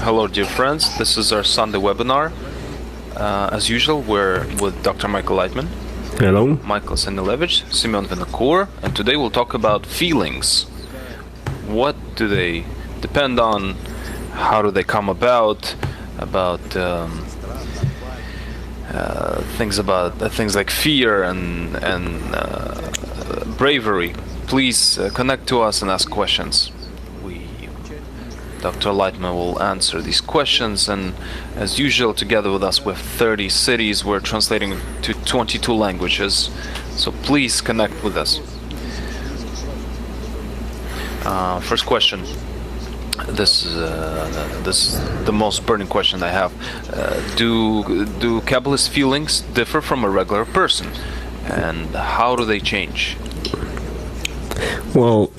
Hello, dear friends. This is our Sunday webinar. As usual, we're with Dr. Michael Laitman. Hello. Michael Sanilevich, Simeon Vinokur, and today we'll talk about feelings. What do they depend on? How do they come about? About things like fear and bravery. Please connect to us and ask questions. Dr. Laitman will answer these questions, and as usual, together with us, we have 30 cities. We're translating to 22 languages, so please connect with us. First question. This is the most burning question I have. Do Kabbalist feelings differ from a regular person, and how do they change? Well,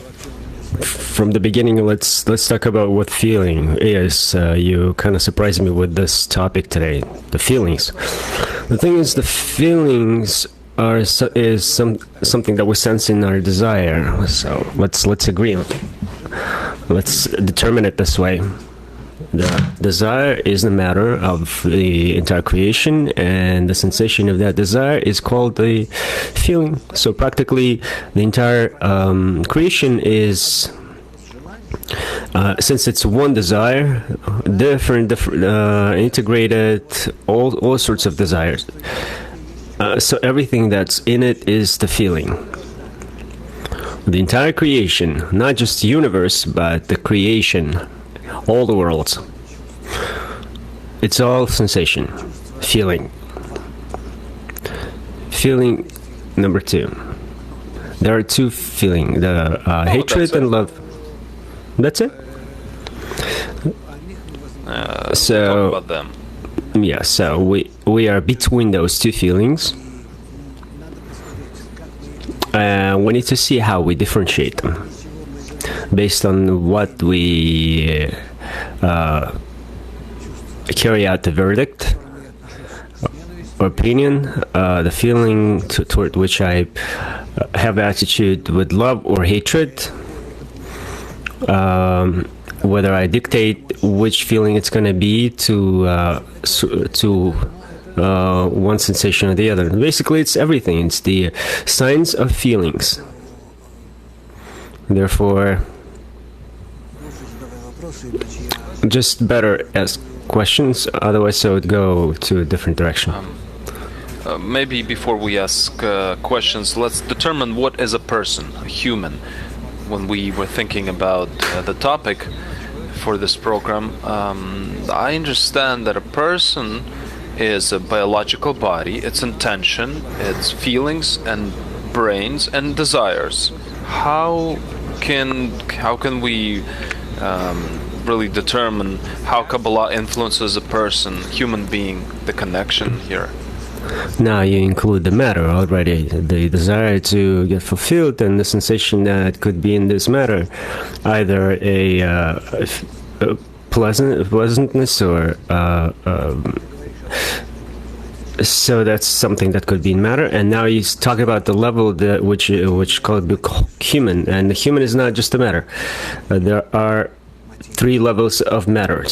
from the beginning, let's talk about what feeling is. You kind of surprised me with this topic today, the feelings. The thing is, the feelings is something that we sense in our desire. So let's agree. Let's determine it this way. The desire is the matter of the entire creation, and the sensation of that desire is called the feeling. So practically, the entire creation is, since it's one desire, different integrated, all sorts of desires. So everything that's in it is the feeling. The entire creation, not just the universe, but the creation, all the worlds. It's all sensation, feeling. Feeling number two. There are two feelings, the hatred and love. That's it? So talk about them. Yeah, so we are between those two feelings. We need to see how we differentiate them based on what we carry out the verdict or opinion, the feeling toward which I have attitude with love or hatred, whether I dictate which feeling it's going to be to one sensation or the other. Basically, it's everything. It's the science of feelings. Therefore, just better ask questions, otherwise I would go to a different direction. Maybe before we ask questions, let's determine what is a person, a human. When we were thinking about the topic for this program, I understand that a person is a biological body, its intention, its feelings and brains and desires. How can we really determine how Kabbalah influences a person, human being, the connection here? Now you include the matter already, the desire to get fulfilled and the sensation that could be in this matter, either a pleasantness or so that's something that could be in matter. And now you talk about the level which called human, and the human is not just a matter. There are three levels of matter.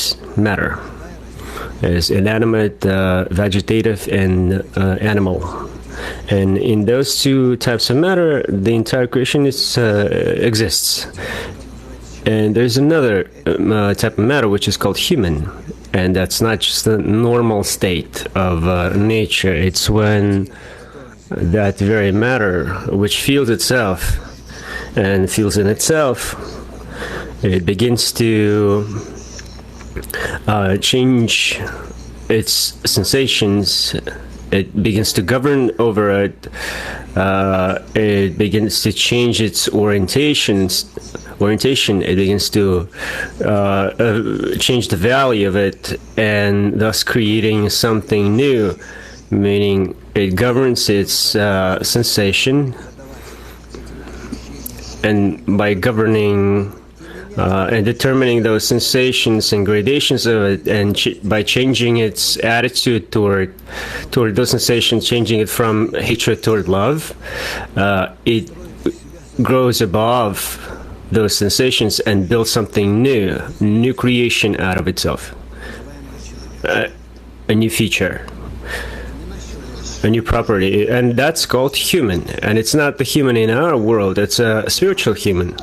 Is inanimate, vegetative, and animal. And in those two types of matter, the entire creation exists. And there's another type of matter which is called human. And that's not just the normal state of nature. It's when that very matter, which feels itself and feels in itself, it begins to change its sensations. It begins to govern over it. It begins to change its orientation. It begins to change the value of it, and thus creating something new, meaning it governs its sensation, and by governing and determining those sensations and gradations of it, and by changing its attitude toward those sensations, changing it from hatred toward love, it grows above those sensations and build something new creation out of itself, a new feature, a new property, and that's called human. And it's not the human in our world, it's a spiritual human.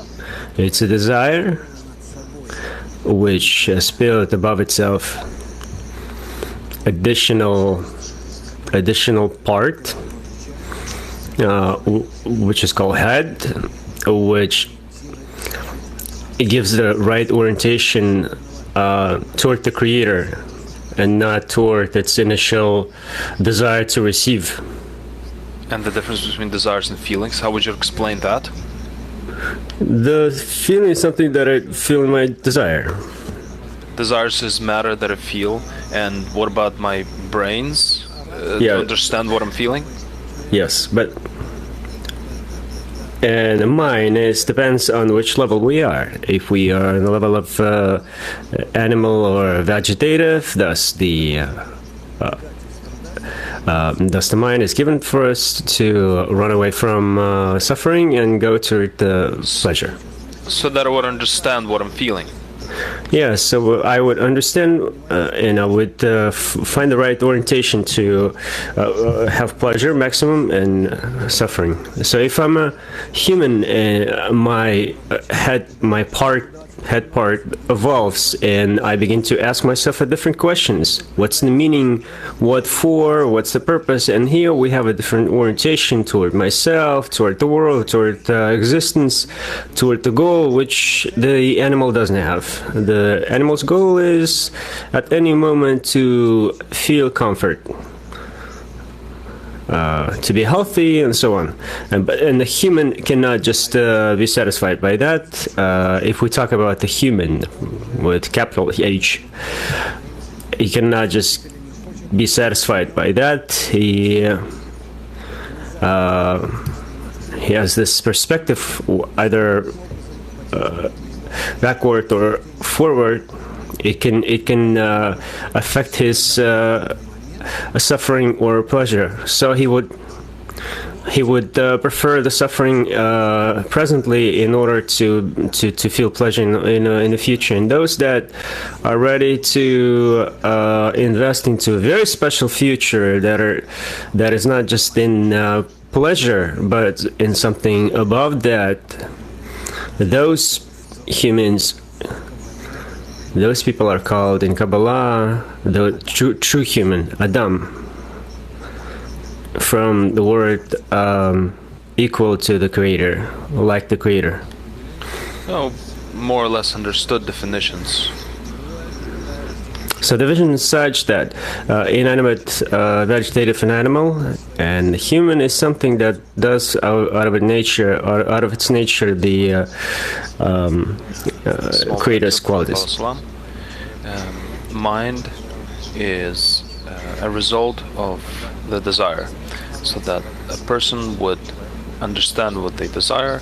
It's a desire which has built above itself additional part, which is called head, which it gives the right orientation toward the creator and not toward its initial desire to receive. And the difference between desires and feelings, how would you explain that? The feeling is something that I feel in my desire. Desires is matter that I feel, and what about my brains Yeah. to understand what I'm feeling? Yes, but and mine depends on which level we are. If we are on the level of animal or vegetative, thus the mind is given for us to run away from suffering and go toward the pleasure. So that I would understand what I'm feeling. Yeah, so I would understand and I would find the right orientation to have pleasure maximum and suffering. So if I'm a human, my head part evolves and I begin to ask myself different questions. What's the meaning? What for? What's the purpose? And here we have a different orientation toward myself, toward the world, toward existence, toward the goal, which the animal doesn't have. The animal's goal is at any moment to feel comfort, to be healthy, and so on. And the human cannot just be satisfied by that. If we talk about the human with capital H, he cannot just be satisfied by that. He has this perspective, either backward or forward. It can affect his suffering or pleasure. So he would prefer the suffering presently in order to feel pleasure in the future. And those that are ready to invest into a very special future that is not just in pleasure but in something above that, those humans, those people are called in Kabbalah the true human, Adam, from the word equal to the Creator, like the Creator. Oh, more or less understood definitions. So the vision is such that inanimate, vegetative, and animal, and human is something that does out of its nature the Creator's qualities. Mind is a result of the desire, so that a person would understand what they desire.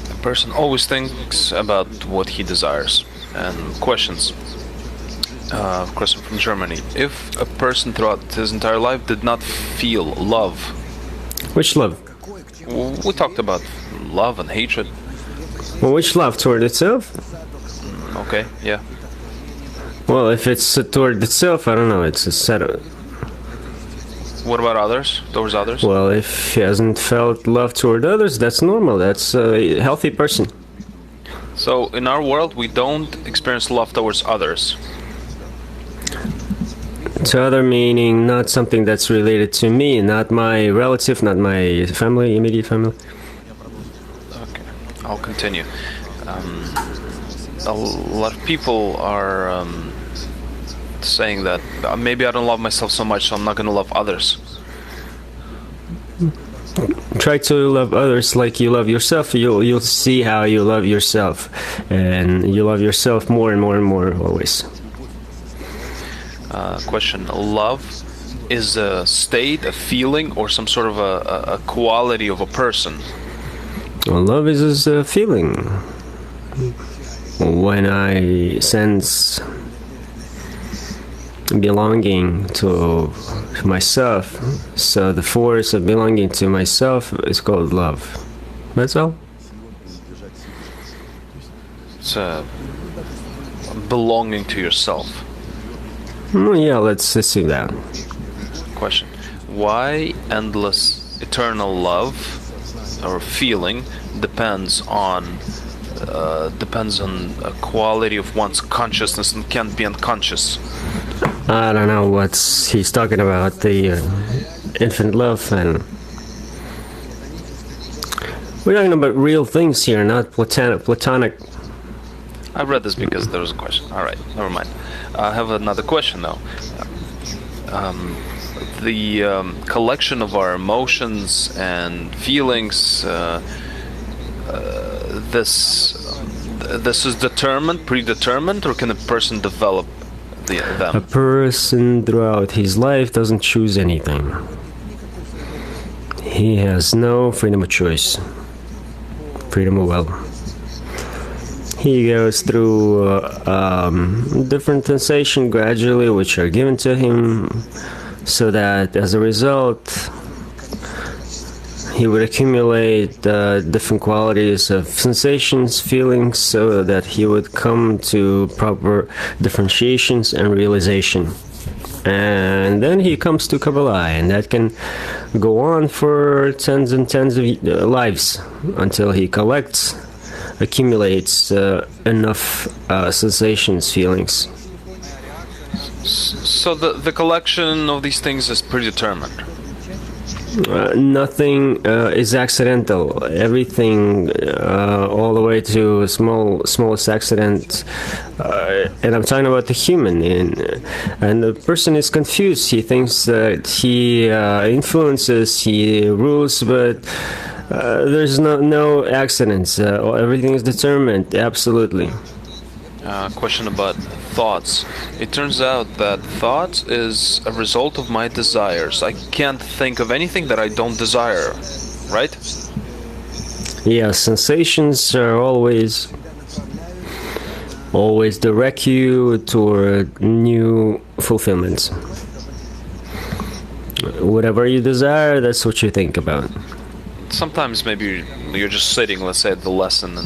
A person always thinks about what he desires. And questions. Question from Germany. If a person throughout his entire life did not feel love. Which love? We talked about love and hatred. Well, which love? Toward itself? Okay, yeah. Well, if it's toward itself, I don't know. It's a set of... What about others? Towards others? Well, if he hasn't felt love toward others, that's normal. That's a healthy person. So, in our world, we don't experience love towards others. To other meaning, not something that's related to me, not my relative, not my family, immediate family. Okay, I'll continue. A lot of people are saying that maybe I don't love myself so much, so I'm not going to love others. Try to love others like you love yourself. You'll see how you love yourself, and you love yourself more and more and more always. Question: love is a state, a feeling, or some sort of a quality of a person? Well, love is a feeling. When I sense belonging to myself, so the force of belonging to myself is called love. That's all. belonging to yourself. Yeah, let's see that. Question: why endless eternal love or feeling depends on a quality of one's consciousness and can't be unconscious? I don't know what he's talking about, the infinite love, and we're talking about real things here, not platonic. I read this because there was a question. All right, never mind. I have another question though. The collection of our emotions and feelings, this is predetermined, or can a person develop them? A person throughout his life doesn't choose anything. He has no freedom of choice, freedom of will. He goes through different sensations gradually, which are given to him, so that as a result, he would accumulate different qualities of sensations, feelings, so that he would come to proper differentiations and realization. And then he comes to Kabbalah, and that can go on for tens and tens of lives until he accumulates enough sensations, feelings. So the collection of these things is predetermined? Nothing is accidental. Everything, all the way to smallest accident, and I'm talking about the human. And the person is confused. He thinks that he influences, he rules, but there's no accidents. Everything is determined, absolutely. Question about thoughts. It turns out that thoughts is a result of my desires. I can't think of anything that I don't desire, right? Yeah, sensations are always direct you toward new fulfillments. Whatever you desire, that's what you think about. Sometimes maybe you're just sitting, let's say, at the lesson,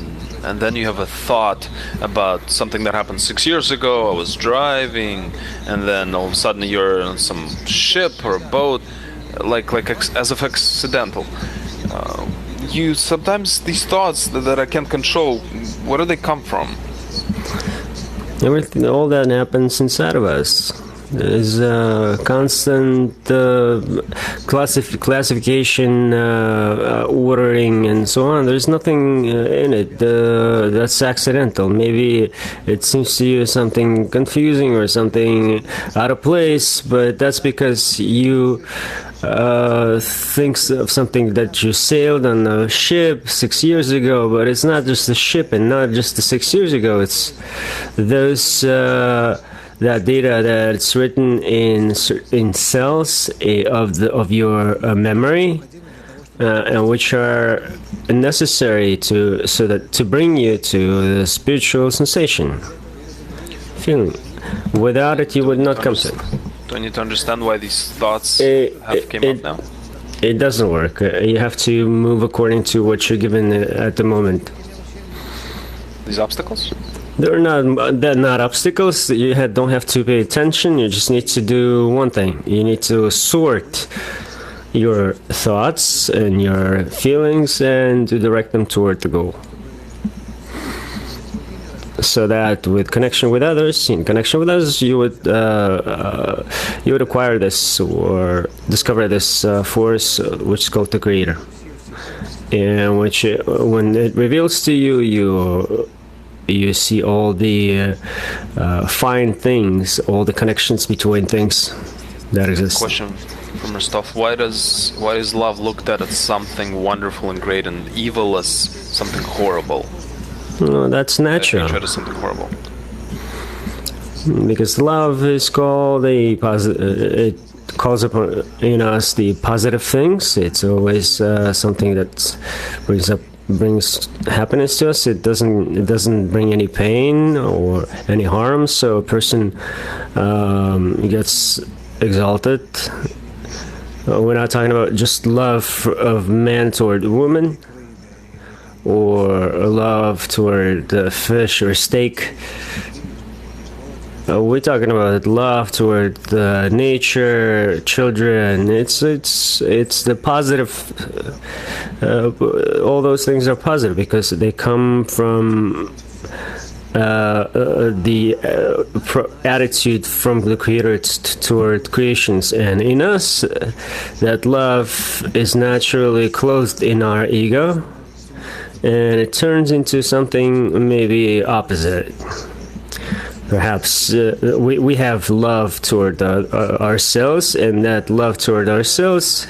and then you have a thought about something that happened 6 years ago. I was driving, and then all of a sudden you're on some ship or a boat, like as if accidental. You sometimes these thoughts that I can't control, where do they come from? Everything, all that happens inside of us. There's constant classification, ordering, and so on. There's nothing in it that's accidental. Maybe it seems to you something confusing or something out of place, but that's because you think of something that you sailed on a ship 6 years ago, but it's not just the ship and not just the 6 years ago. It's those that data that's written in cells of your memory, and which are necessary to bring you to the spiritual sensation feeling. Without it, you would not come to it. Do I need to understand why these thoughts have came up now? It doesn't work. You have to move according to what you're given at the moment. These obstacles? They're not obstacles. You don't have to pay attention. You just need to do one thing. You need to sort your thoughts and your feelings and to direct them toward the goal. So that with connection with others, in connection with others, you would acquire this or discover this force, which is called the Creator, and which when it reveals to you, you see all the fine things, all the connections between things that exist. Question from Rostov: Why is love looked at as something wonderful and great, and evil as something horrible? No, that's natural. Hatred is something horrible. Because love is called it calls upon in us the positive things. It's always something that brings happiness to us. It doesn't bring any pain or any harm. So a person gets exalted. We're not talking about just love of man toward woman. or love toward fish or steak. We're talking about love toward nature, children. It's the positive. All those things are positive because they come from the attitude from the Creator toward creations, and in us, that love is naturally clothed in our ego, and it turns into something maybe opposite. Perhaps we have love toward ourselves, and that love toward ourselves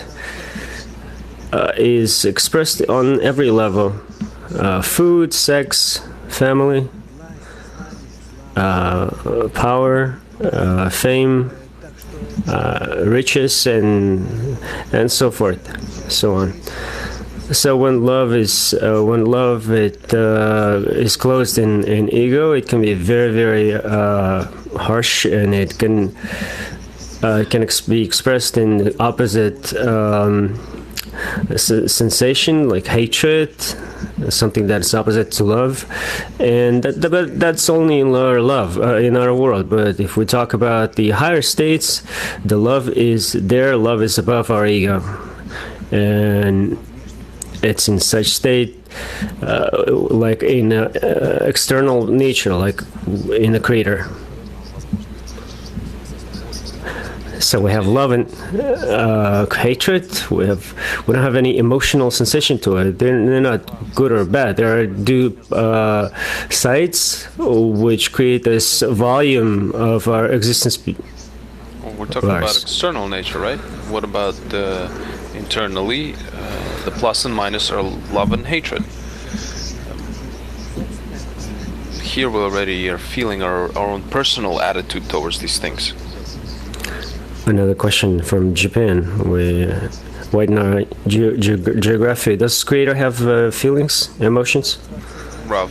is expressed on every level: food, sex, family, power, fame, riches, and so forth, so on. So when love is closed in ego, it can be very, very harsh, and it can be expressed in the opposite sensation, like hatred, something that's opposite to love, and that's only in our love in our world. But if we talk about the higher states, the love is above our ego, and it's in such state, like in external nature, like in the Creator. So we have love and hatred. We don't have any emotional sensation to it. They're not good or bad. There are due sides which create this volume of our existence. Well, we're talking about external nature, right? What about internally? The plus and minus are love and hatred. Here we already are feeling our own personal attitude towards these things. Another question from Japan. We widen our geography. Does Creator have feelings, emotions? Rav,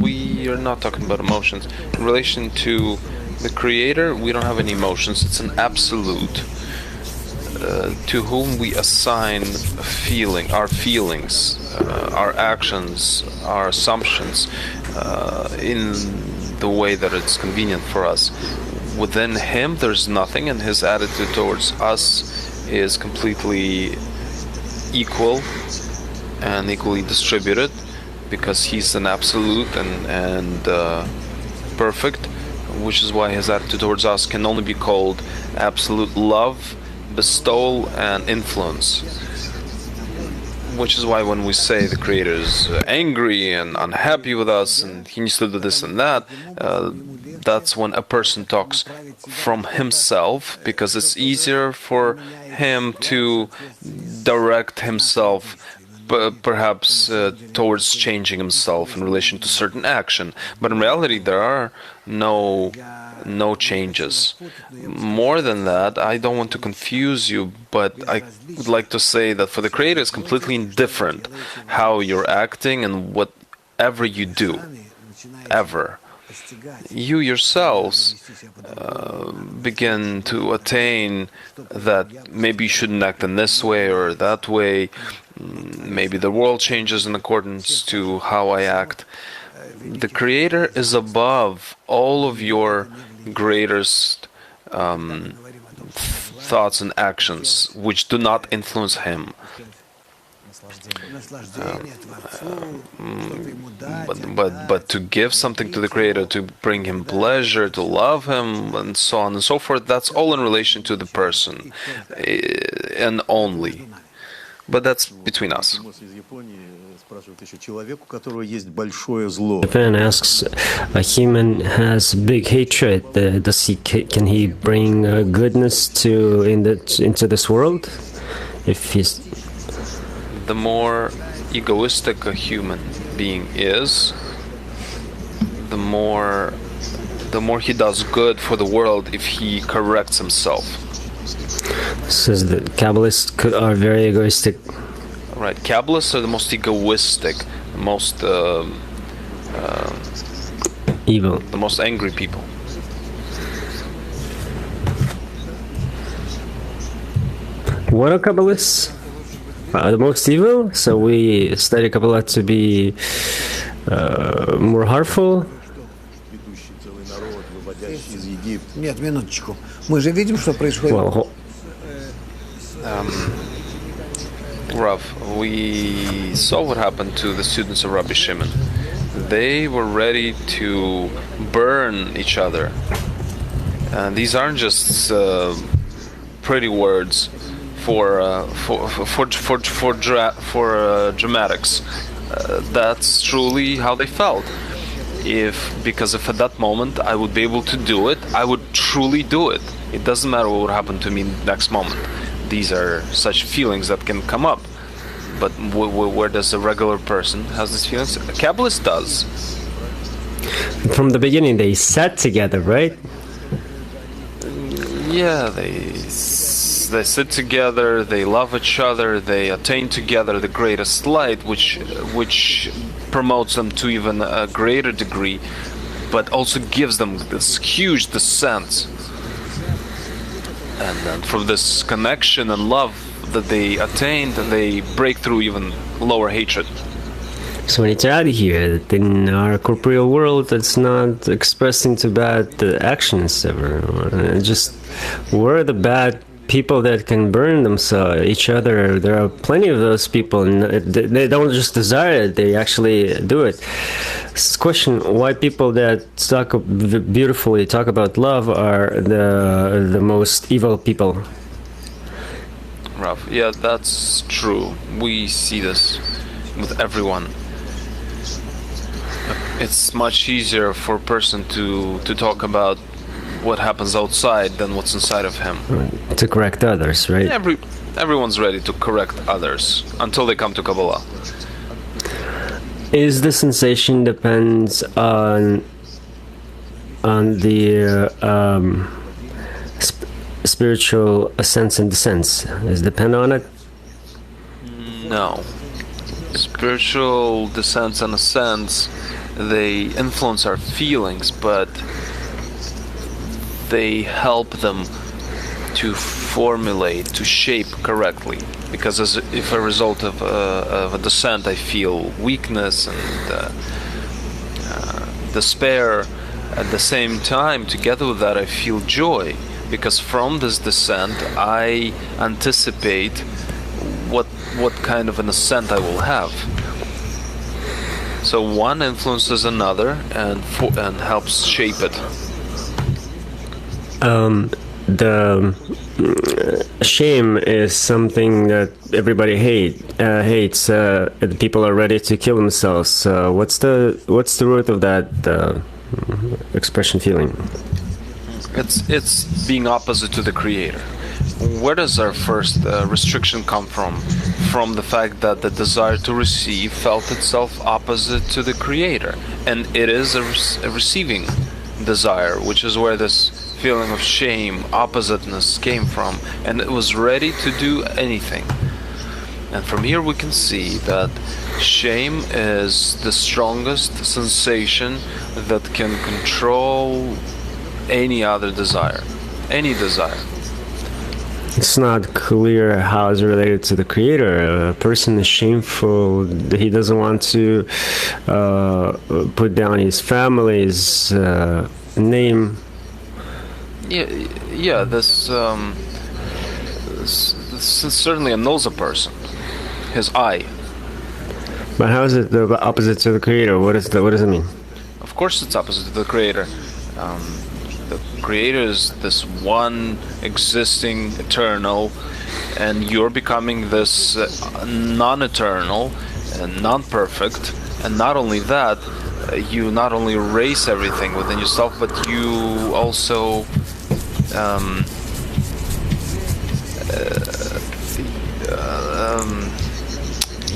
we are not talking about emotions. In relation to the Creator, we don't have any emotions. It's an absolute. To whom we assign our feelings, our actions, our assumptions, in the way that it's convenient for us. Within Him, there's nothing, and His attitude towards us is completely equal and equally distributed, because He's an absolute and perfect, which is why His attitude towards us can only be called absolute love, bestowal, and influence. Which is why when we say the Creator is angry and unhappy with us and He needs to do this and that, that's when a person talks from himself, because it's easier for him to direct himself perhaps towards changing himself in relation to certain action. But in reality, there are no changes. More than that, I don't want to confuse you, but I would like to say that for the Creator, it's completely indifferent how you're acting and whatever you do, ever. You yourselves begin to attain that maybe you shouldn't act in this way or that way. Maybe the world changes in accordance to how I act. The Creator is above all of your greatest thoughts and actions, which do not influence Him. But to give something to the Creator, to bring Him pleasure, to love Him, and so on and so forth, that's all in relation to the person, and only. But that's between us. Japan asks, a human has big hatred. Can he bring goodness into this world? If he's the more egoistic a human being is, the more he does good for the world if he corrects himself. Says that Kabbalists are very egoistic. Right, Kabbalists are the most egoistic, the most evil, the most angry people. What are Kabbalists? the most evil. So we study Kabbalah to be more heartful. Нет, минуточку. Мы же видим, что происходит. Well, Rav, we saw what happened to the students of Rabbi Shimon. They were ready to burn each other. And these aren't just pretty words for dramatics. That's truly how they felt. Because if at that moment I would be able to do it, I would truly do it. It doesn't matter what would happen to me next moment. These are such feelings that can come up. But where does a regular person has these feelings? A Kabbalist does. from the beginning, they sat together, right? Yeah, they sit together, they love each other, they attain together the greatest light, which promotes them to even a greater degree, but also gives them this huge descent. And then from this connection and love that they attained, they break through even lower hatred. So when it's out here, in our corporeal world, it's not expressed into bad actions ever. Just we're the bad people that can burn themselves, each other. There are plenty of those people, and they don't just desire it; they actually do it. This question: why people that talk beautifully talk about love are the most evil people? Rav, yeah, that's true. We see this with everyone. It's much easier for a person to talk about what happens outside than what's inside of him. To correct others, right? Everyone's ready to correct others until they come to Kabbalah. Is the sensation depends on the spiritual ascents and descents? Does it depend on it? No. Spiritual descents and ascents, they influence our feelings, but they help them to formulate, to shape correctly. Because if a result of a descent I feel weakness and despair, at the same time, together with that, I feel joy. Because from this descent, I anticipate what kind of an ascent I will have. So one influences another and helps shape it. The shame is something that everybody hates. People are ready to kill themselves. What's the root of that expression feeling? It's being opposite to the Creator. Where does our first restriction come from? From the fact that the desire to receive felt itself opposite to the Creator. And it is a receiving desire, which is where this feeling of shame, oppositeness came from. And it was ready to do anything. And from here we can see that shame is the strongest sensation that can control any other desire. Any desire. It's not clear how it's related to the Creator. A person is shameful. He doesn't want to put down his family's name. Yeah. This certainly annuls a person. His I. But how is it the opposite to the Creator? What does it mean? Of course, it's opposite to the Creator. The Creator is this one existing eternal, and you're becoming this non-eternal and non-perfect. And not only that, you not only erase everything within yourself, but you also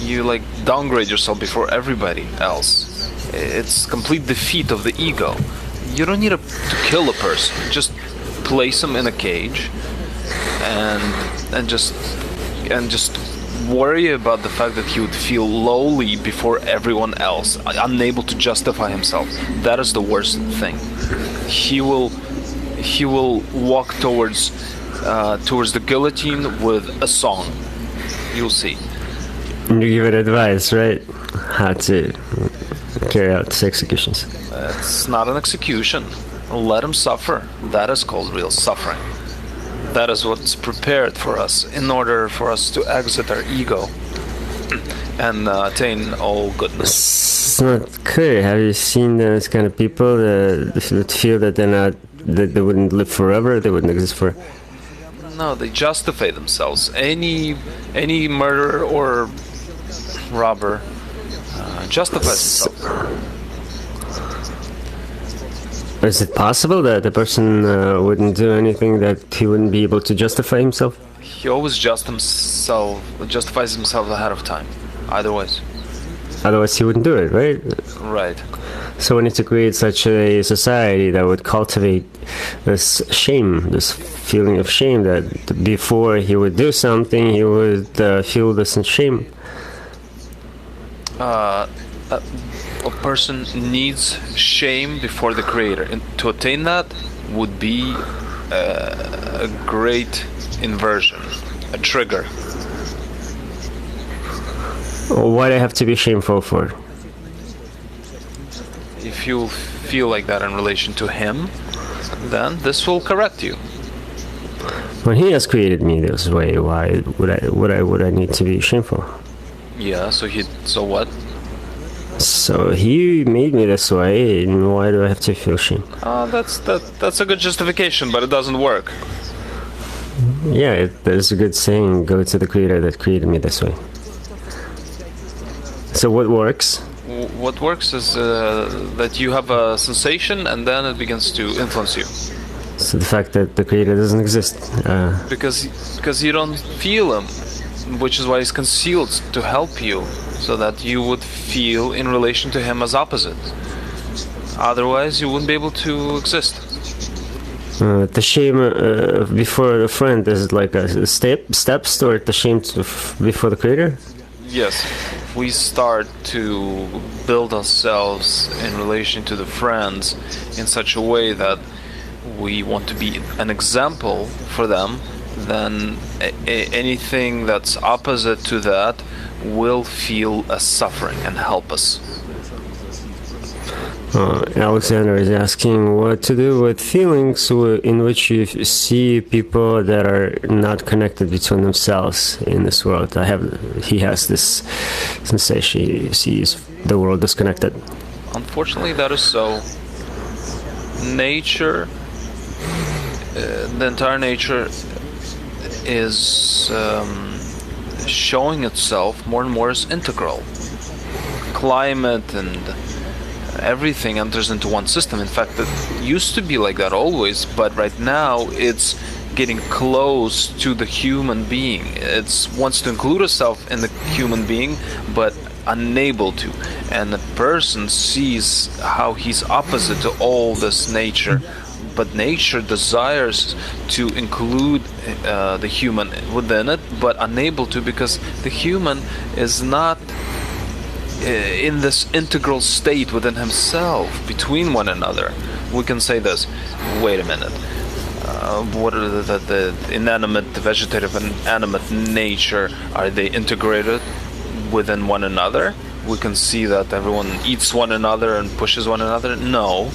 you like downgrade yourself before everybody else. It's complete defeat of the ego. You don't need to kill a person. Just place him in a cage, and just worry about the fact that he would feel lowly before everyone else, unable to justify himself. That is the worst thing. He will walk towards the guillotine with a song. You'll see. You give it advice, right? How to carry out the executions. It's not an execution. Let him suffer. That is called real suffering. That is what's prepared for us in order for us to exit our ego and attain all goodness. It's not clear. Have you seen those kind of people that feel that that they wouldn't live forever, they wouldn't exist for? No, they justify themselves. Any murderer or robber justifies himself. Is it possible that the person wouldn't do anything that he wouldn't be able to justify himself? He always justifies himself ahead of time. Either ways. Otherwise he wouldn't do it, right? Right. So we need to create such a society that would cultivate this shame, this feeling of shame, that before he would do something, he would feel this shame. A person needs shame before the Creator, and to attain that would be a great inversion, a trigger. Why do I have to be shameful for? If you feel like that in relation to Him, then this will correct you. When He has created me this way, why would I need to be shameful? Yeah. So what? So He made me this way, and why do I have to feel shame? That's a good justification, but it doesn't work. Yeah, there's a good saying, go to the Creator that created me this way. So what works? What works is that you have a sensation, and then it begins to influence you. So the fact that the Creator doesn't exist. Because you don't feel Him, which is why He's concealed to help you, so that you would feel in relation to Him as opposite. Otherwise, you wouldn't be able to exist. The shame before a friend, is it like a steps toward the shame before the Creator? Yes. We start to build ourselves in relation to the friends in such a way that we want to be an example for them, then anything that's opposite to that will feel as suffering and help us. Alexander is asking what to do with feelings in which you see people that are not connected between themselves in this world. He has this sensation, he sees the world disconnected. Unfortunately, that is so. Nature, the entire nature is showing itself more and more as integral. Climate and everything enters into one system. In fact, it used to be like that always, but right now it's getting close to the human being. It wants to include itself in the human being, but unable to. And the person sees how he's opposite to all this nature, but nature desires to include the human within it, but unable to, because the human is not in this integral state within himself, between one another. We can say this, wait a minute, what are the inanimate, the vegetative and animate nature, are they integrated within one another? We can see that everyone eats one another and pushes one another. No,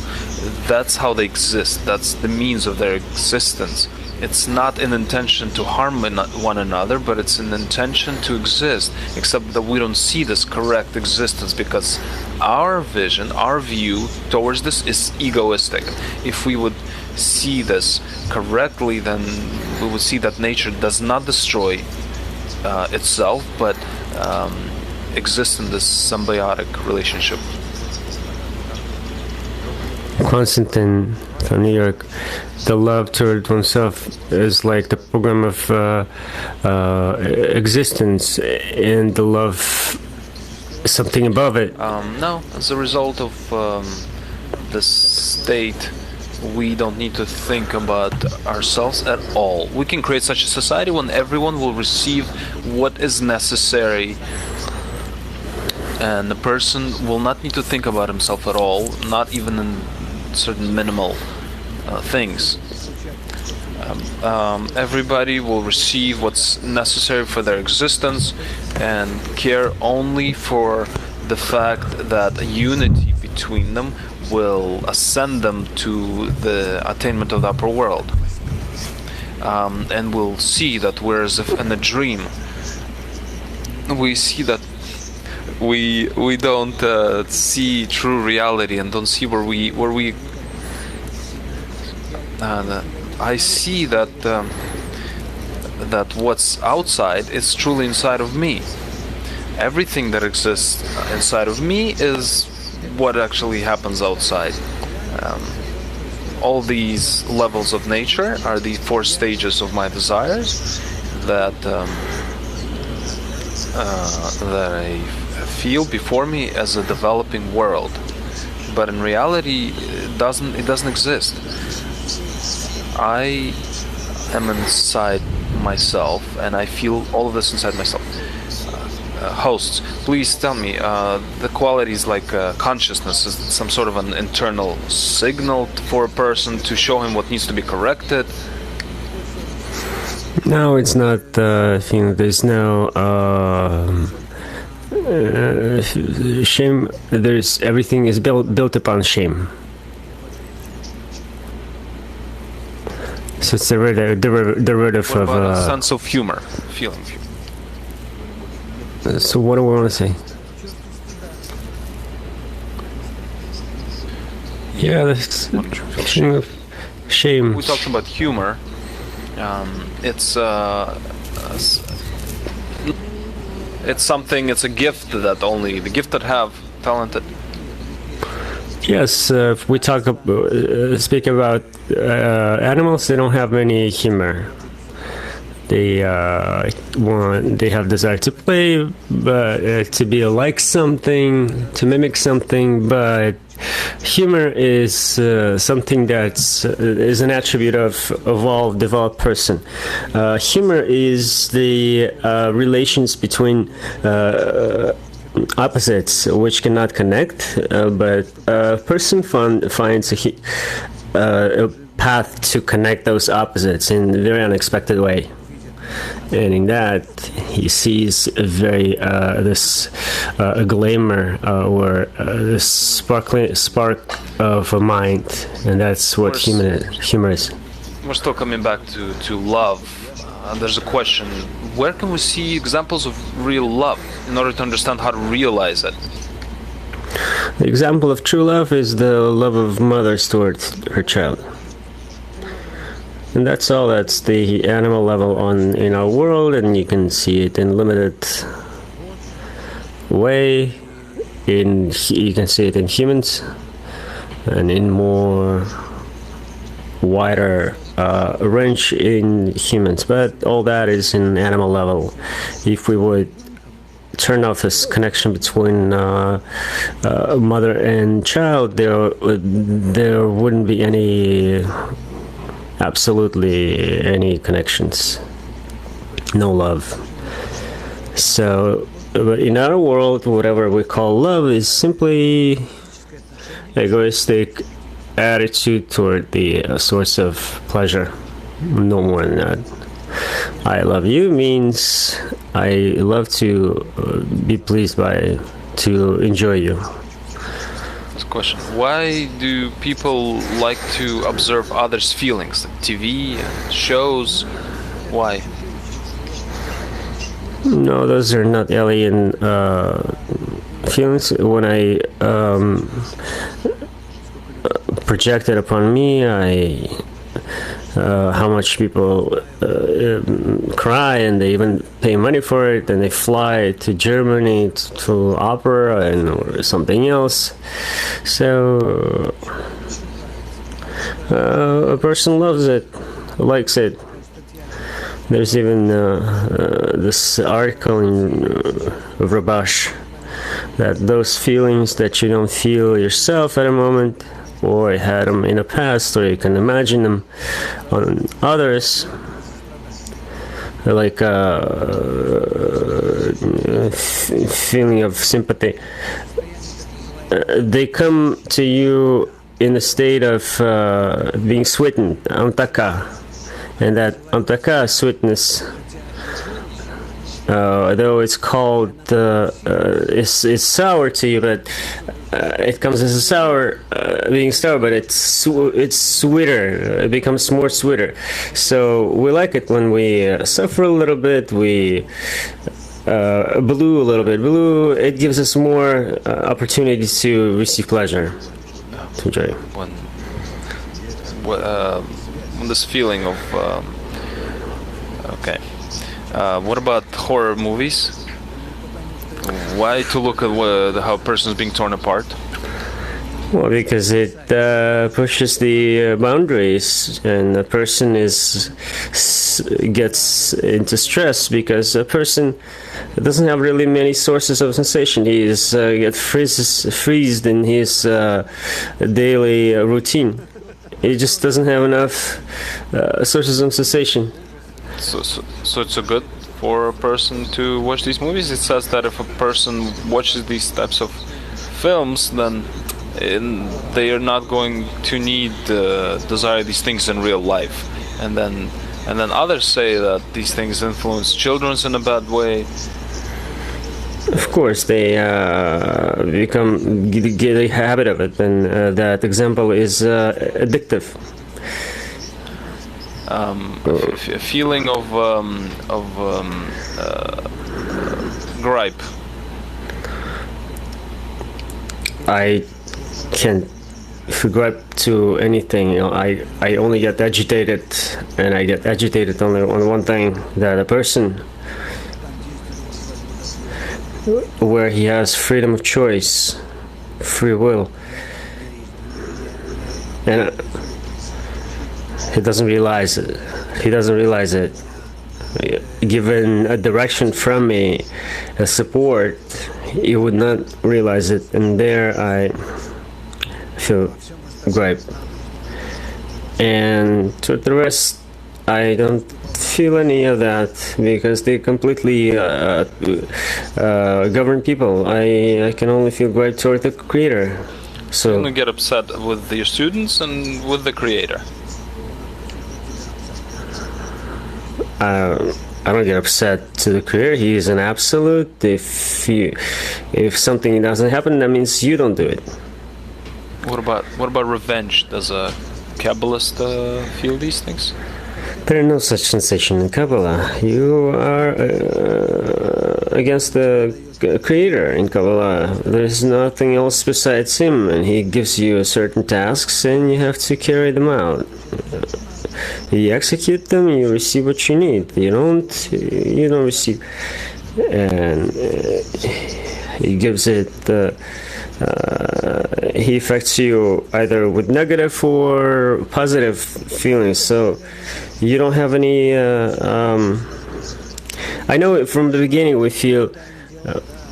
that's how they exist. That's the means of their existence. It's not an intention to harm one another, but it's an intention to exist, except that we don't see this correct existence because our vision, our view towards this is egoistic. If we would see this correctly, then we would see that nature does not destroy itself, but exists in this symbiotic relationship. Constantine from New York, the love toward oneself is like the program of existence, and the love is something above it. No, as a result of this state, we don't need to think about ourselves at all. We can create such a society when everyone will receive what is necessary, and the person will not need to think about himself at all, not even in certain minimal things. Everybody will receive what's necessary for their existence and care only for the fact that a unity between them will ascend them to the attainment of the upper world. And we'll see that we're as if in a dream. We see that we don't see true reality and don't see where we I see that that what's outside is truly inside of me. Everything that exists inside of me is what actually happens outside. All these levels of nature are the 4 stages of my desires that that I feel before me as a developing world, but in reality it doesn't exist. I am inside myself and I feel all of this inside myself. Hosts, please tell me, the qualities like consciousness, is some sort of an internal signal for a person to show him what needs to be corrected? No, it's not. There's no shame. There's everything is built upon shame. So it's the derivative what of about a sense of humor, feeling. So what do we want to say? Yeah, that's feeling of shame. We talked about humor. It's something. It's a gift that only the gifted have, talented. Yes, if we speak about animals, they don't have any humor. They have desire to play, but to be like something, to mimic something. But humor is something that's is an attribute of all developed person. Humor is the relations between opposites which cannot connect, but a person finds a path to connect those opposites in a very unexpected way. And in that, he sees a very a glimmer or this spark of a mind, and that's what humor is. We're still coming back to love. There's a question: where can we see examples of real love in order to understand how to realize it? The example of true love is the love of mothers towards her child. And that's all. That's the animal level in our world, and you can see it in limited way. You can see it in humans, and in more wider range in humans. But all that is in animal level. If we would turn off this connection between mother and child, there wouldn't be absolutely any connections, no love. So in our world, whatever we call love is simply egoistic attitude toward the source of pleasure, no more than that. I love you means I love to be pleased by, to enjoy you. Question: why do people like to observe others' feelings, like TV and shows? Why? No, those are not alien feelings. When I project it upon me, how much people cry, and they even pay money for it, and they fly to Germany to opera or something else. So a person loves it, likes it. There's even this article in Rabash that those feelings that you don't feel yourself at a moment, or had them in the past, or you can imagine them on others, like feeling of sympathy. They come to you in a state of being sweetened, amtaka, And that amtaka, sweetness, though it's called, it's sour to you, but it comes as a sour, being sour, but it's sweeter. It becomes more sweeter. So we like it when we suffer a little bit. We blue a little bit. Blue, it gives us more opportunities to receive pleasure, to enjoy. When this feeling of okay. What about horror movies? Why to look at how a person is being torn apart? Well, because it pushes the boundaries, and a person gets into stress because a person doesn't have really many sources of sensation. He gets freezed in his daily routine. He just doesn't have enough sources of sensation. So it's good for a person to watch these movies? It says that if a person watches these types of films, then they are not going to desire these things in real life. And then others say that these things influence children in a bad way. Of course, they get a habit of it, and that example is addictive. A feeling of gripe. I can't gripe to anything. You know, I only get agitated, and I get agitated only on one thing: that a person where he has freedom of choice, free will, and he doesn't realize it. Given a direction from me, a support, he would not realize it, and there I feel gripe. And to the rest, I don't feel any of that, because they completely govern people. I can only feel gripe toward the Creator. So you only get upset with your students and with the Creator. I don't get upset to the Creator. He is an absolute. If something doesn't happen, that means you don't do it. What about revenge? Does a Kabbalist feel these things? There is no such sensation in Kabbalah. You are against the Creator in Kabbalah. There is nothing else besides Him, and He gives you certain tasks, and you have to carry them out. You execute them, you receive what you need. You don't receive. And He gives it. He affects you either with negative or positive feelings. So you don't have any. I know from the beginning we feel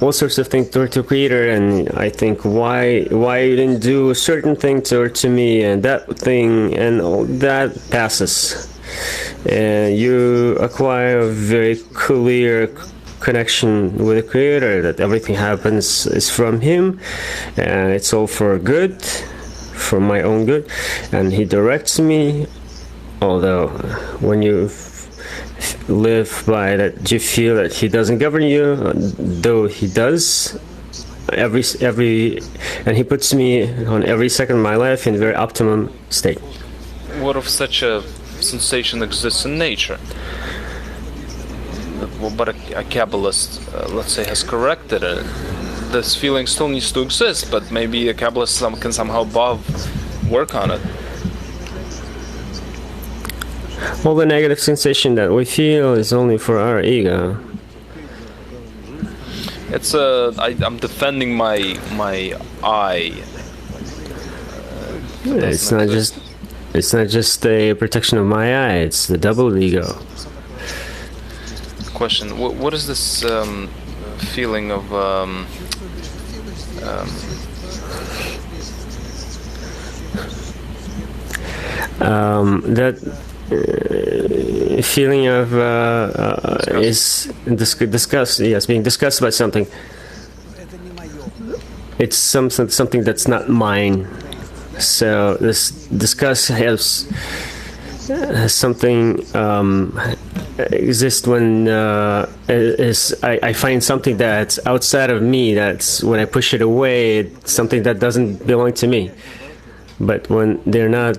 all sorts of things toward the Creator, and I think why you didn't do a certain thing toward to me, and that thing, and all that passes, and you acquire a very clear connection with the Creator, that everything happens is from Him, and it's all for good, for my own good, and He directs me. Although when you live by that, you feel that He doesn't govern you, though He does. And He puts me on every second of my life in a very optimum state. What if such a sensation exists in nature? But a Kabbalist, let's say, has corrected it. This feeling still needs to exist, but maybe a Kabbalist can somehow work on it. All the negative sensation that we feel is only for our ego. It's I'm defending my I. It's not just a protection of my I. It's the double ego. Question: what is this feeling of that feeling of is discussed. Yes, being discussed about something. It's something that's not mine. So this discuss helps something exists when I find something that's outside of me. That's when I push it away. It's something that doesn't belong to me. But when they're not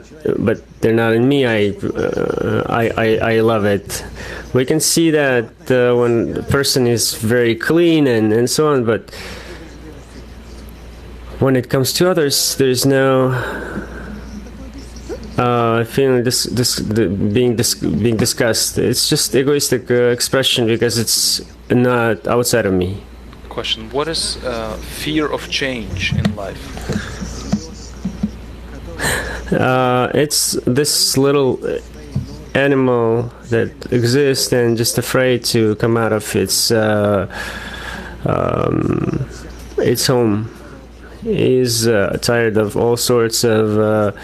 in me, I love it. We can see that when the person is very clean and so on, but when it comes to others, there's no feeling being discussed. It's just egoistic expression because it's not outside of me. Question: what is fear of change in life? It's this little animal that exists and just afraid to come out of its home. He's tired of all sorts of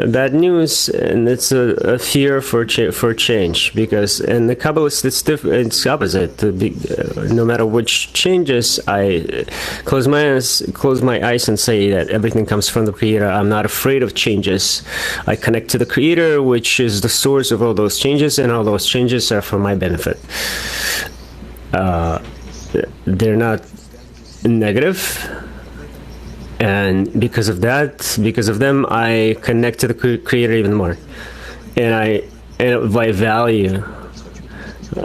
bad news, and it's a fear for change. Because in the Kabbalists, it's opposite. No matter which changes, I close my eyes, and say that everything comes from the Creator. I'm not afraid of changes. I connect to the Creator, which is the source of all those changes, and all those changes are for my benefit. They're not negative. And because of them, I connect to the Creator even more, and I value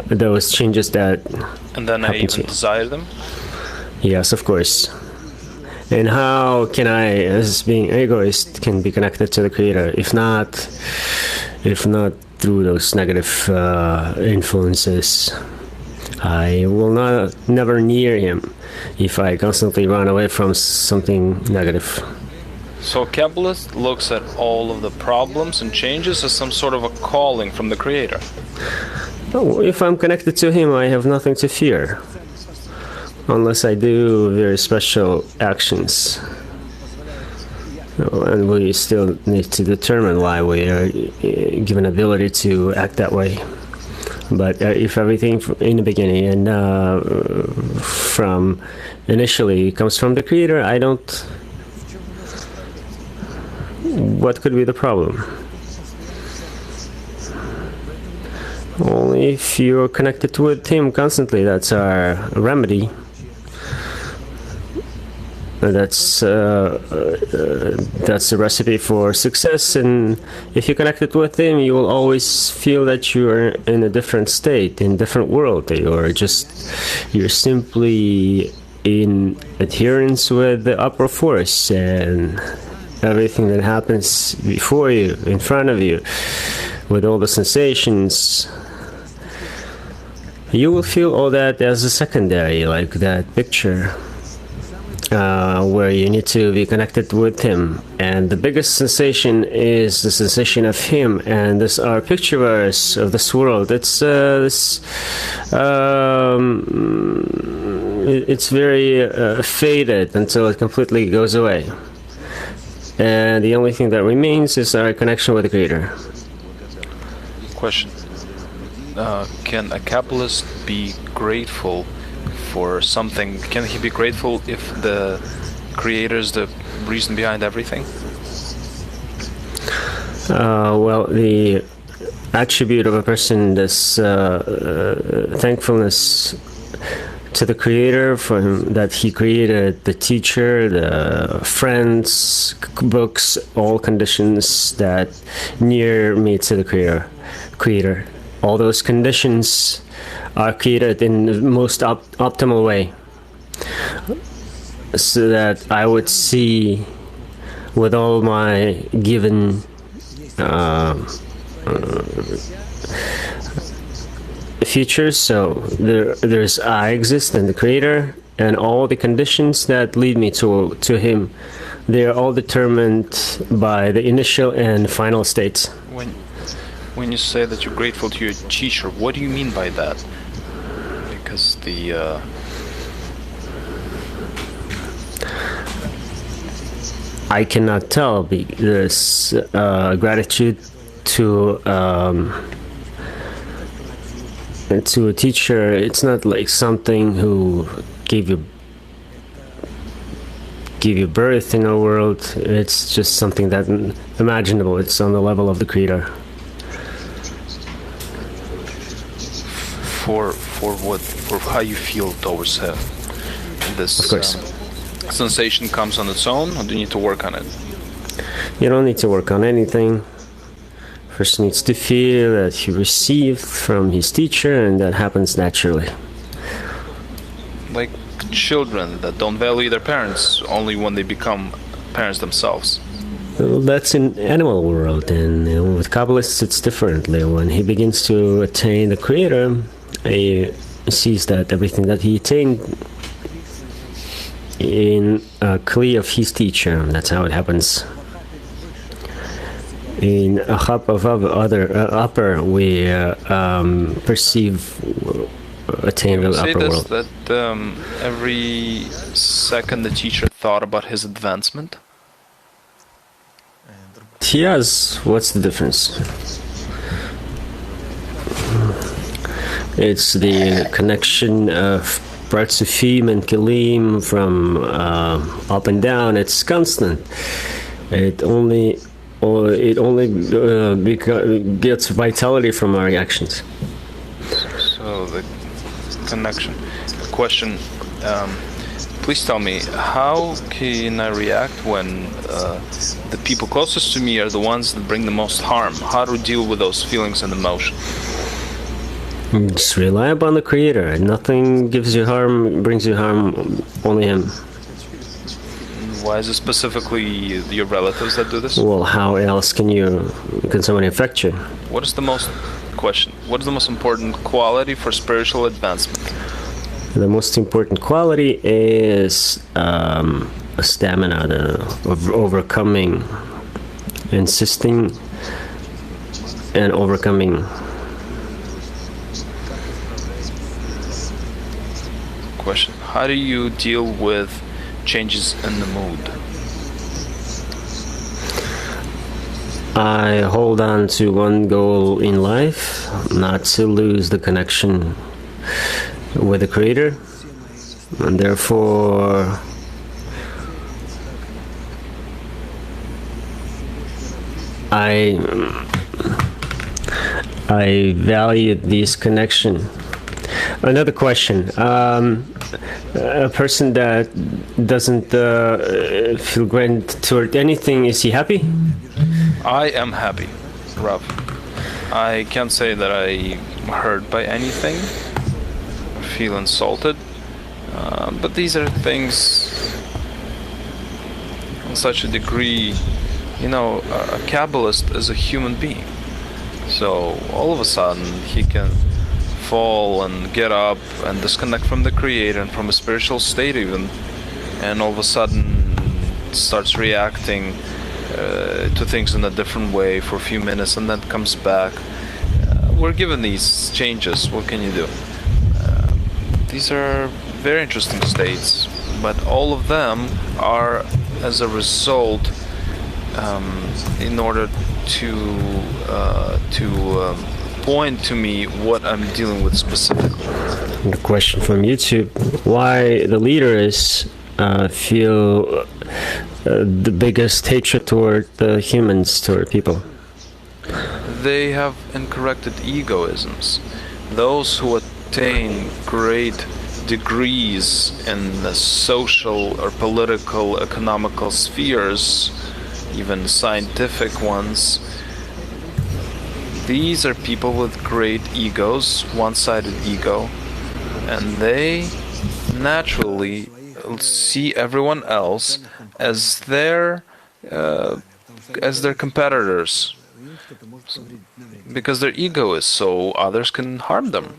those changes that. And then I even desire them. Yes, of course. And how can I, as being egoist, can be connected to the Creator if not through those negative influences? I will never near Him if I constantly run away from something negative. So Kabbalist looks at all of the problems and changes as some sort of a calling from the Creator. Oh, if I'm connected to Him, I have nothing to fear, unless I do very special actions. And we still need to determine why we are given ability to act that way. But if everything in the beginning and from initially comes from the Creator, what could be the problem? Only if you're connected with Him constantly, that's our remedy. That's the recipe for success. And if you're connected with Him, you will always feel that you are in a different state, in a different world. You're simply in adherence with the upper force, and everything that happens before you, in front of you, with all the sensations, you will feel all that as a secondary, like that picture. Where you need to be connected with Him, and the biggest sensation is the sensation of Him, and this our picture-verse of this world. It's it's very faded until it completely goes away, and the only thing that remains is our connection with the Creator. Question: can a Kabbalist be grateful for something? Can he be grateful if the Creator is the reason behind everything? Well, the attribute of a person, this thankfulness to the Creator for him, that He created the teacher, the friends, books, all conditions that near me to the Creator. All those conditions are created in the most optimal way, so that I would see with all my given features. So there's I exist in the Creator, and all the conditions that lead me to Him, they are all determined by the initial and final states. When you say that you're grateful to your teacher, what do you mean by that? Because I cannot tell. There's gratitude to a teacher. It's not like something who gave you birth in our world. It's just something that imaginable. It's on the level of the Creator. for how you feel towards this. Of course. Sensation comes on its own, or do you need to work on it? You don't need to work on anything. First needs to feel that he received from his teacher, and that happens naturally. Like children that don't value their parents only when they become parents themselves. Well, that's in animal world, and with Kabbalists it's differently. When he begins to attain the Creator, he sees that everything that he attained in a kli of his teacher. That's how it happens. In a chap of upper, we perceive attain the upper world. That every second the teacher thought about his advancement. Yes, what's the difference? It's the connection of parts of him and kelim from up and down. It's constant. It only gets vitality from our actions. So the connection. The question. Please tell me, how can I react when the people closest to me are the ones that bring the most harm? How to deal with those feelings and emotions? Just rely upon the Creator. Nothing gives you harm, brings you harm, only Him. Why is it specifically your relatives that do this? Well, how else can somebody affect you? What is the most important quality for spiritual advancement? The most important quality is a stamina of overcoming, insisting, and overcoming. Question: how do you deal with changes in the mood? I hold on to one goal in life, not to lose the connection with the Creator, and therefore I value this connection. Another question. A person that doesn't feel great toward anything, is he happy? I am happy, Rav. I can't say that I'm hurt by anything, feel insulted, but these are things in such a degree. A Kabbalist is a human being, so all of a sudden he can fall and get up and disconnect from the Creator and from a spiritual state even, and all of a sudden starts reacting to things in a different way for a few minutes and then comes back. We're given these changes. What can you do? These are very interesting states, but all of them are as a result in order to point to me what I'm dealing with specifically. A question from YouTube: why the leaders feel the biggest hatred toward the humans, toward people? They have incorrected egoisms. Those who attain great degrees in the social or political, economical spheres, even scientific ones, these are people with great egos, one-sided ego, and they naturally see everyone else as their competitors, because their ego is so others can harm them.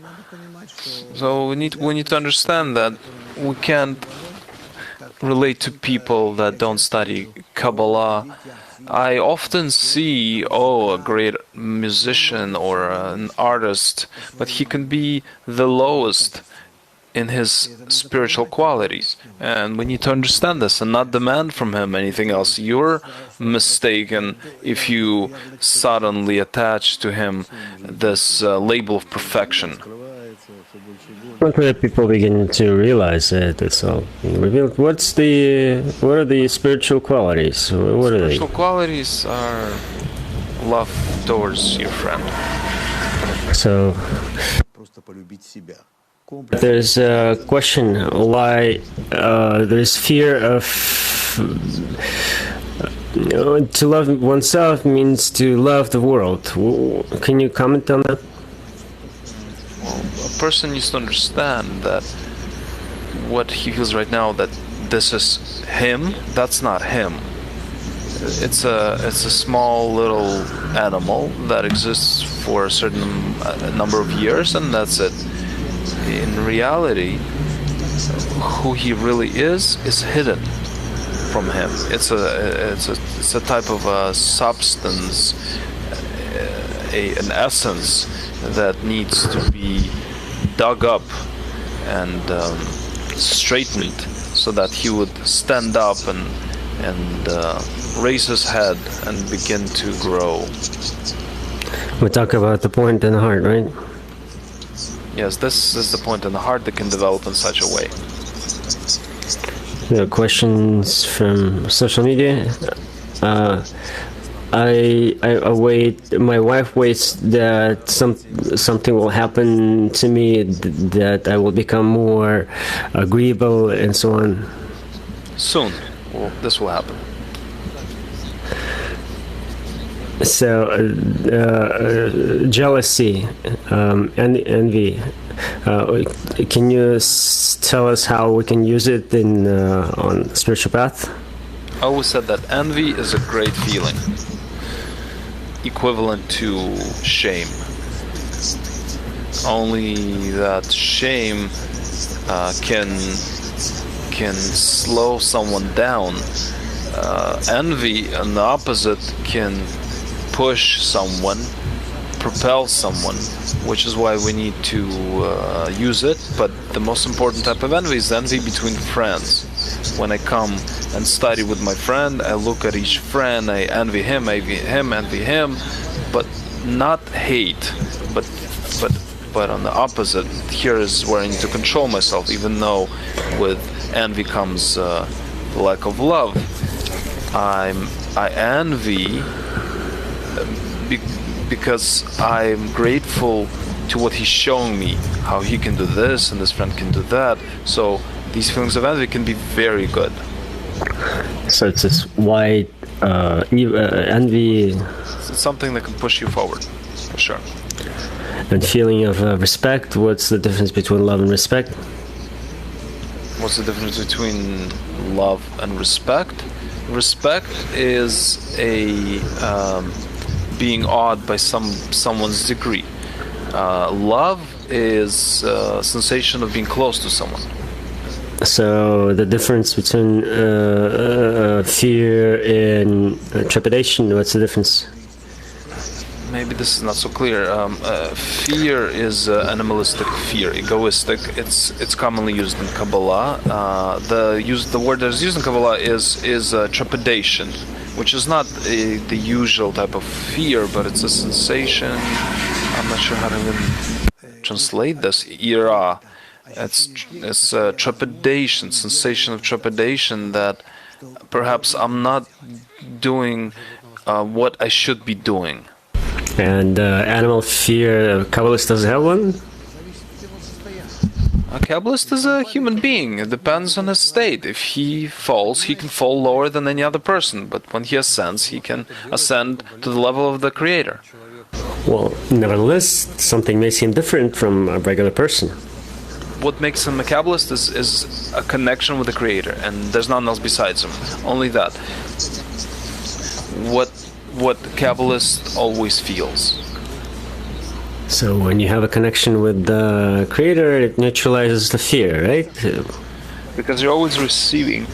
So we need to understand that we can't relate to people that don't study Kabbalah. I often see, a great musician or an artist, but he can be the lowest in his spiritual qualities. And we need to understand this and not demand from him anything else. You're mistaken if you suddenly attach to him this label of perfection. What are people begin to realize it? It's all revealed. What are the spiritual qualities? What are they? Spiritual qualities are love towards your friend. So, There's a question why there's fear of to love oneself means to love the world. Can you comment on that? Well, a person needs to understand that what he feels right now, that this is him, that's not him. It's a small little animal that exists for a certain number of years, and that's it. In reality, who he really is hidden from him. It's a type of a substance, an essence that needs to be dug up and straightened so that he would stand up and raise his head and begin to grow. We talk about the point in the heart, right? Yes, this is the point in the heart that can develop in such a way. There are questions from social media. I await. My wife waits that something will happen to me, that I will become more agreeable and so on. Soon, well, this will happen. So, jealousy, envy. Can you tell us how we can use it in on spiritual path? I always said that envy is a great feeling, equivalent to shame. Only that shame can slow someone down. Envy, on the opposite, can push someone, propel someone, which is why we need to use it. But the most important type of envy is envy between friends. When I come and study with my friend, I look at each friend, I envy him, envy him, but not hate, but on the opposite. Here is where I need to control myself, even though with envy comes the lack of love. I envy because I'm grateful to what he's showing me, how he can do this and this friend can do that. So these feelings of envy can be very good. So it's this wide envy. It's something that can push you forward, for sure. And feeling of respect. What's the difference between love and respect? What's the difference between love and respect? Respect is a being awed by someone's degree. Love is a sensation of being close to someone. So the difference between fear and trepidation, what's the difference? Maybe this is not so clear. Fear is animalistic fear, egoistic. It's commonly used in Kabbalah. The word that is used in Kabbalah is trepidation, which is not the usual type of fear, but it's a sensation. I'm not sure how to even translate this. Ira. It's a trepidation, sensation of trepidation that perhaps I'm not doing what I should be doing. And animal fear, a Kabbalist doesn't have one? A Kabbalist is a human being. It depends on his state. If he falls, he can fall lower than any other person. But when he ascends, he can ascend to the level of the Creator. Well, nevertheless, something may seem different from a regular person. What makes him a Kabbalist is a connection with the Creator, and there's nothing else besides him. Only that. What Kabbalist always feels. So when you have a connection with the Creator, it neutralizes the fear, right? Because you're always receiving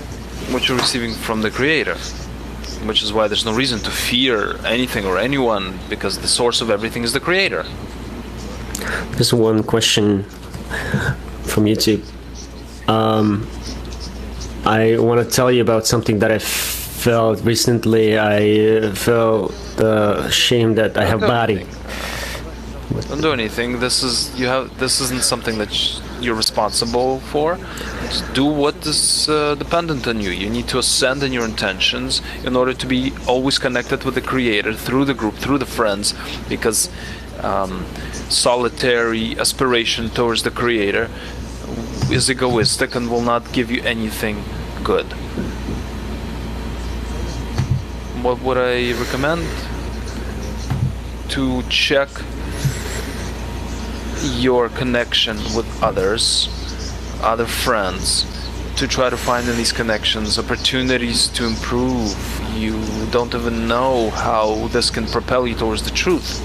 what you're receiving from the Creator, which is why there's no reason to fear anything or anyone, because the source of everything is the Creator. Just one question from YouTube. I want to tell you about something that I felt recently. I felt shame that I have body. Don't do anything. This isn't something that you're responsible for. Just do what is dependent on you. You need to ascend in your intentions in order to be always connected with the Creator through the group, through the friends, because solitary aspiration towards the Creator is egoistic and will not give you anything good. What would I recommend? To check your connection with others, other friends, to try to find in these connections opportunities to improve. You don't even know how this can propel you towards the truth.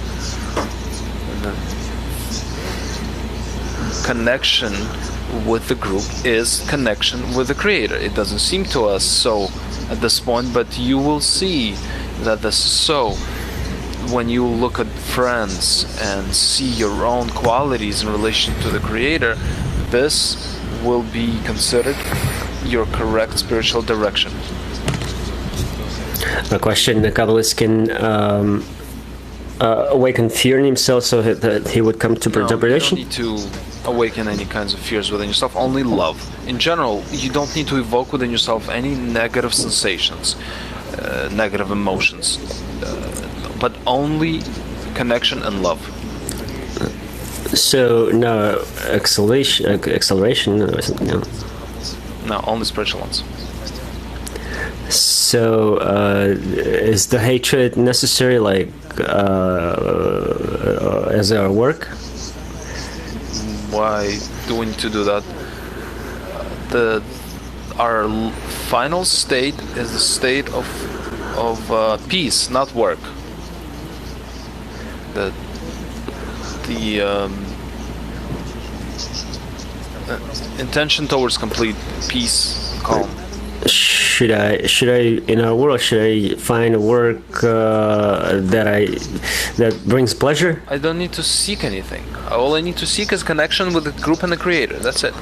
The connection with the group is connection with the Creator. It doesn't seem to us so at this point, but you will see that this is so when you look at friends and see your own qualities in relation to the Creator. This will be considered your correct spiritual direction. A question: the Kabbalist can awaken fear in himself so that he would come to liberation? You don't need to awaken any kinds of fears within yourself, only love. In general, you don't need to evoke within yourself any negative sensations, negative emotions, but only connection and love. So, no acceleration, no. No, only spiritual ones. So, is the hatred necessary, like, as our work? Why do we need to do that? Our final state is the state of peace, not work. The intention towards complete peace, calm. Should I in our world, should I find a work that brings pleasure? I don't need to seek anything. All I need to seek is connection with the group and the Creator. That's it.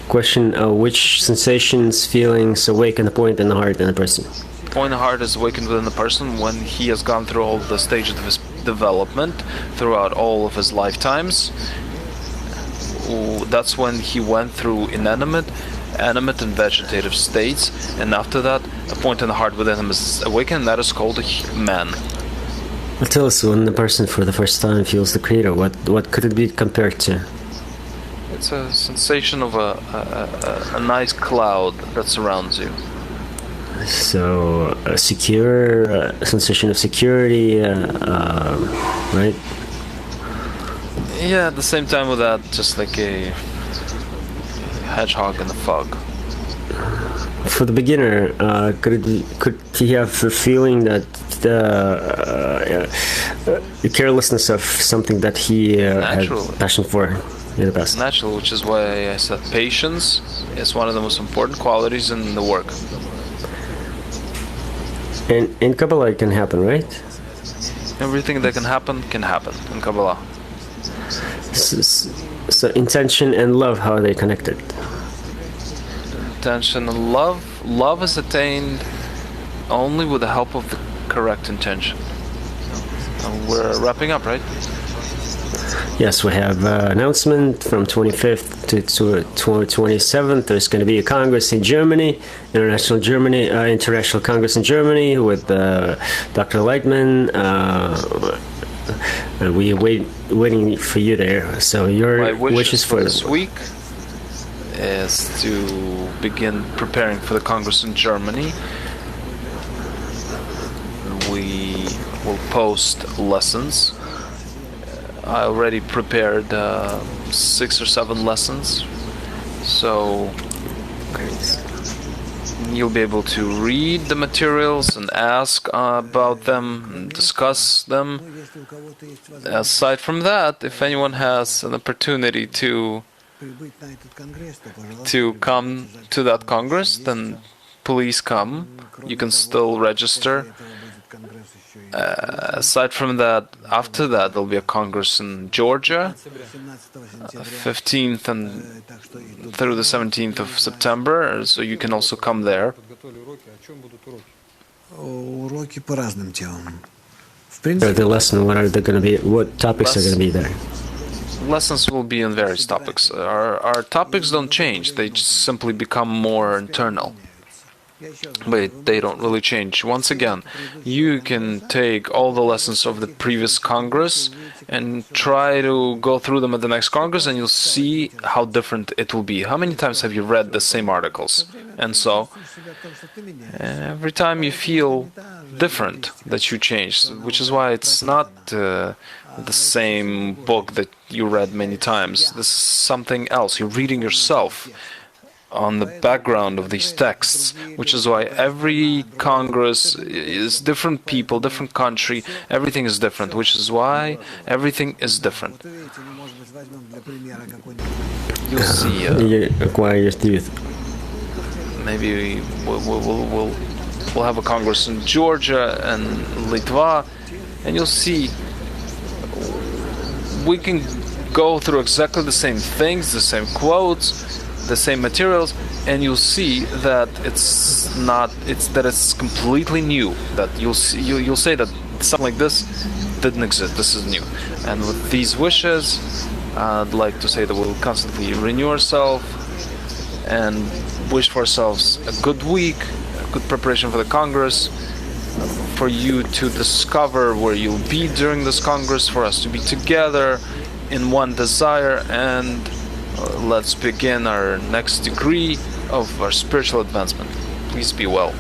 Question: which sensations, feelings awaken a point in the heart in a person? The point in the heart is awakened within the person when he has gone through all the stages of his development throughout all of his lifetimes. That's when he went through inanimate, animate, and vegetative states, and after that, a point in the heart within him is awakened, and that is called a man. Well, tell us, when the person for the first time feels the Creator, what could it be compared to? It's a sensation of a nice cloud that surrounds you. So, a secure sensation of security, right? Yeah, at the same time with that, just like a hedgehog in the fog. For the beginner, could he have the feeling that the carelessness of something that he had passion for in the past? Natural, which is why I said patience is one of the most important qualities in the work. And in Kabbalah it can happen, right? Everything that can happen in Kabbalah. So intention and love, how are they connected? Intention and love. Love is attained only with the help of the correct intention. And we're wrapping up, right? Yes, we have announcement from 25th to 27th. There's going to be a Congress in Germany, International Congress in Germany with Dr. Laitman. And we waiting for you there. So your wishes for this week is to begin preparing for the Congress in Germany. We will post lessons. I already prepared 6 or 7 lessons, so you'll be able to read the materials and ask about them and discuss them. Aside from that, if anyone has an opportunity to come to that Congress, then please come. You can still register. Aside from that, after that, there'll be a Congress in Georgia, 15th and through the 17th of September, so you can also come there. The lesson, what are they going to be? What topics are going to be there? Lessons will be on various topics. Our topics don't change; they just simply become more internal. but they don't really change. Once again, you can take all the lessons of the previous Congress and try to go through them at the next Congress, and you'll see how different it will be. How many times have you read the same articles? And so, every time you feel different that you change, which is why it's not the same book that you read many times. This is something else. You're reading yourself on the background of these texts, which is why every Congress is different people, different country, everything is different, which is why everything is different. You'll see. Maybe we'll have a Congress in Georgia and Litva, and you'll see we can go through exactly the same things, the same quotes, the same materials, and you'll see that it's completely new. That you'll say that something like this didn't exist. This is new. And with these wishes, I'd like to say that we'll constantly renew ourselves and wish for ourselves a good week, a good preparation for the Congress, for you to discover where you'll be during this Congress, for us to be together in one desire, and let's begin our next degree of our spiritual advancement. Please be well.